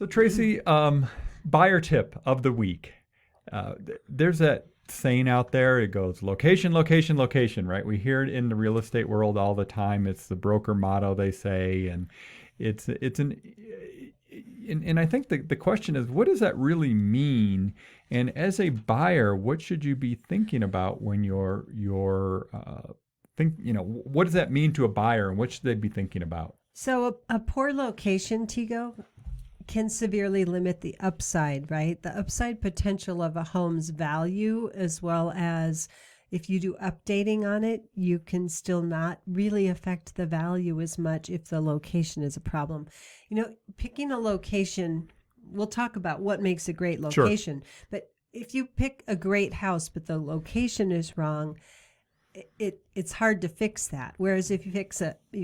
So Tracy, buyer tip of the week. There's that saying out there. It goes location, location, location, right? We hear it in the real estate world all the time. It's the broker motto, they say, and and I think the question is, what does that really mean? And as a buyer, what should you be thinking about when what does that mean to a buyer, and what should they be thinking about? So a poor location, Tego, can severely limit the upside, right? The upside potential of a home's value, as well as if you do updating on it, you can still not really affect the value as much if the location is a problem. Picking a location, we'll talk about what makes a great location, sure. But if you pick a great house, but the location is wrong, it's hard to fix that. Whereas if you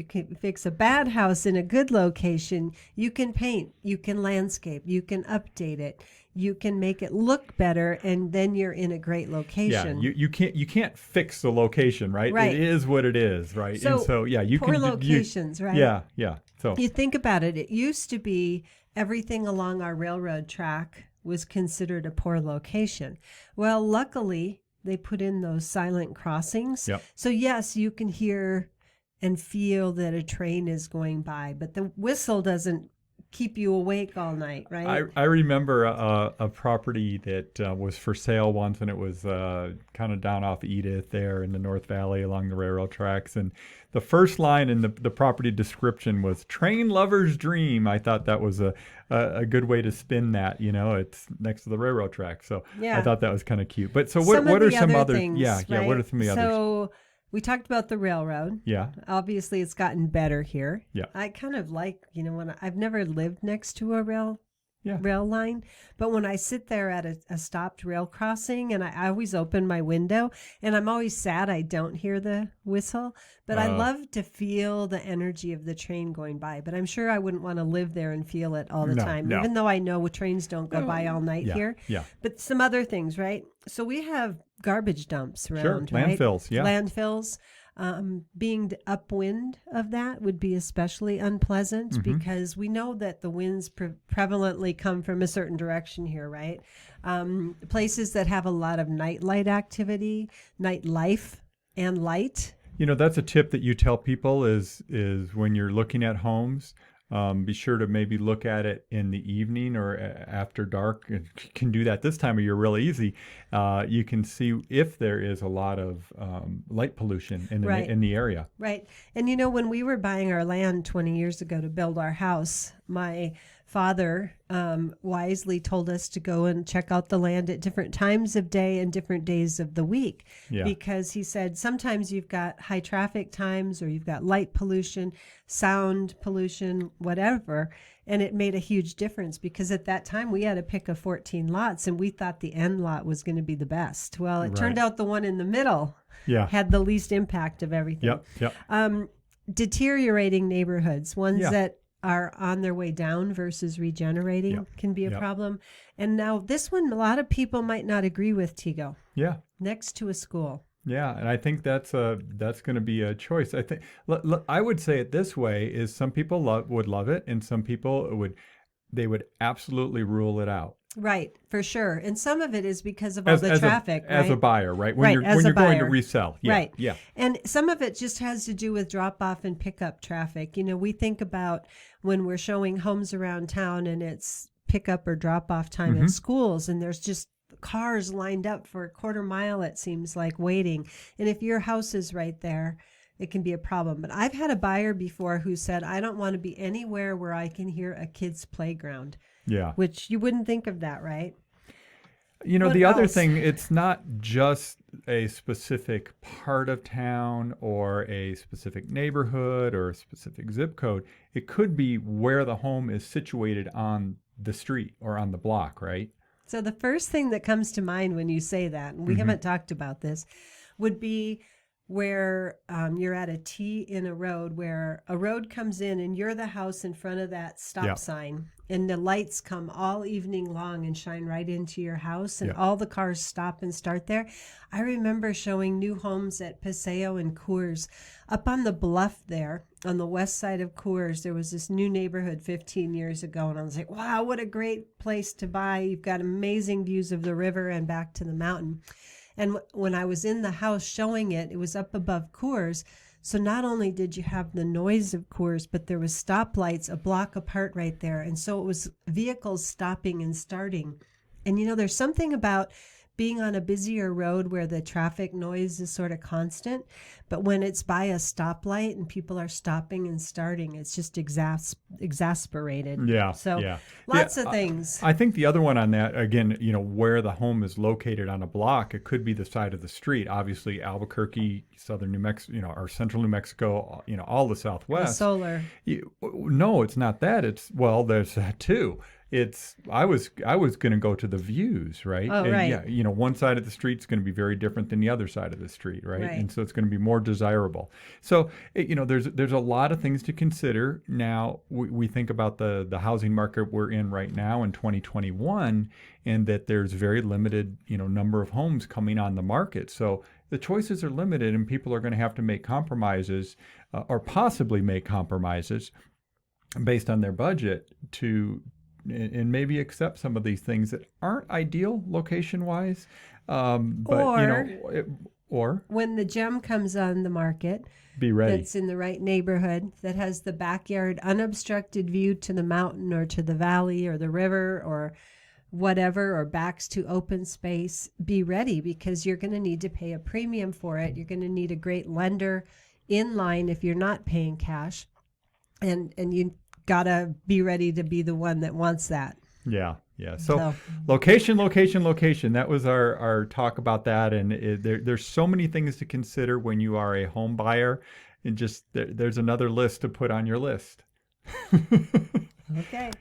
can fix a bad house in a good location, you can paint, you can landscape, you can update it, you can make it look better, and then you're in a great location. Yeah, you can't fix the location, right? Right. It is what it is, right? So you poor can locations, right? Yeah. So you think about it. It used to be everything along our railroad track was considered a poor location. Well, luckily, they put in those silent crossings. Yep. So yes, you can hear and feel that a train is going by, but the whistle doesn't keep you awake all night, right? I remember a property that was for sale once, and it was kind of down off Edith there in the North Valley along the railroad tracks. And the first line in the property description was "Train Lover's Dream." I thought that was a good way to spin that. It's next to the railroad track, so yeah. I thought that was kind of cute. But so what are some other things? Yeah, right? What are some of the others? So we talked about the railroad. Yeah. Obviously, it's gotten better here. Yeah. I kind of like, when I've never lived next to a rail line, but when I sit there at a stopped rail crossing, and I always open my window, and I'm always sad I don't hear the whistle, but I love to feel the energy of the train going by. But I'm sure I wouldn't want to live there and feel it all the time, even though I know trains don't go by all night here. Yeah. But some other things, right? So we have garbage dumps around, sure. right? Landfills, yeah. Landfills. Being upwind of that would be especially unpleasant because we know that the winds prevalently come from a certain direction here, right? Places that have a lot of nightlight activity, nightlife and light. That's a tip that you tell people is when you're looking at homes, be sure to maybe look at it in the evening or after dark. You can do that this time of year really easy. You can see if there is a lot of light pollution in the area. Right. And when we were buying our land 20 years ago to build our house, my father wisely told us to go and check out the land at different times of day and different days of the week. Yeah. Because he said sometimes you've got high traffic times or you've got light pollution, sound pollution, whatever. And it made a huge difference because at that time we had to pick of 14 lots and we thought the end lot was going to be the best. Well, it turned out the one in the middle had the least impact of everything. Yep. Deteriorating neighborhoods, ones that are on their way down versus regenerating can be a problem. And now this one, a lot of people might not agree with, Tego. Yeah. Next to a school. Yeah, and I think that's going to be a choice. I think I would say it this way: is some people would love it, and some people would absolutely rule it out. Right, for sure. And some of it is because of all the traffic, right? As a buyer, right? When you're going to resell. Yeah, right. Yeah. And some of it just has to do with drop off and pickup traffic. We think about when we're showing homes around town and it's pickup or drop off time at schools, and there's just cars lined up for a quarter mile, it seems like, waiting. And if your house is right there, it can be a problem. But I've had a buyer before who said, I don't want to be anywhere where I can hear a kid's playground. Yeah. Which you wouldn't think of that, right? The other thing, it's not just a specific part of town or a specific neighborhood or a specific zip code. It could be where the home is situated on the street or on the block, right? So the first thing that comes to mind when you say that, and we haven't talked about this, would be where you're at a T in a road where a road comes in and you're the house in front of that stop Yeah. sign, and the lights come all evening long and shine right into your house, and Yeah. all the cars stop and start there. I remember showing new homes at Paseo and Coors. Up on the bluff there on the west side of Coors, there was this new neighborhood 15 years ago, and I was like, wow, what a great place to buy. You've got amazing views of the river and back to the mountain. And when I was in the house showing it, it was up above Coors. So not only did you have the noise of Coors, but there was stoplights a block apart right there. And so it was vehicles stopping and starting. And there's something about being on a busier road where the traffic noise is sort of constant. But when it's by a stoplight and people are stopping and starting, it's just exasperated. Yeah. So Yeah. lots Yeah, of things. I think the other one on that, again, where the home is located on a block, it could be the side of the street. Obviously, Albuquerque, southern New Mexico, or central New Mexico, all the The Southwest. solar. No, it's not that. There's that too. I was going to go to the views, right? Oh, And right. yeah, one side of the street's going to be very different than the other side of the street, right? Right. And so it's going to be more desirable. So, there's a lot of things to consider. Now, we think about the housing market we're in right now in 2021, and that there's very limited, number of homes coming on the market. So the choices are limited, and people are going to have to make compromises, or possibly make compromises based on their budget and maybe accept some of these things that aren't ideal location wise. Or When the gem comes on the market, be ready. that's in the right neighborhood, that has the backyard unobstructed view to the mountain or to the valley or the river or whatever, or backs to open space, be ready, because you're going to need to pay a premium for it. You're going to need a great lender in line if you're not paying cash. And you gotta be ready to be the one that wants that. Yeah. So location. That was our talk about that. And there's so many things to consider when you are a home buyer, and just there's another list to put on your list. Okay.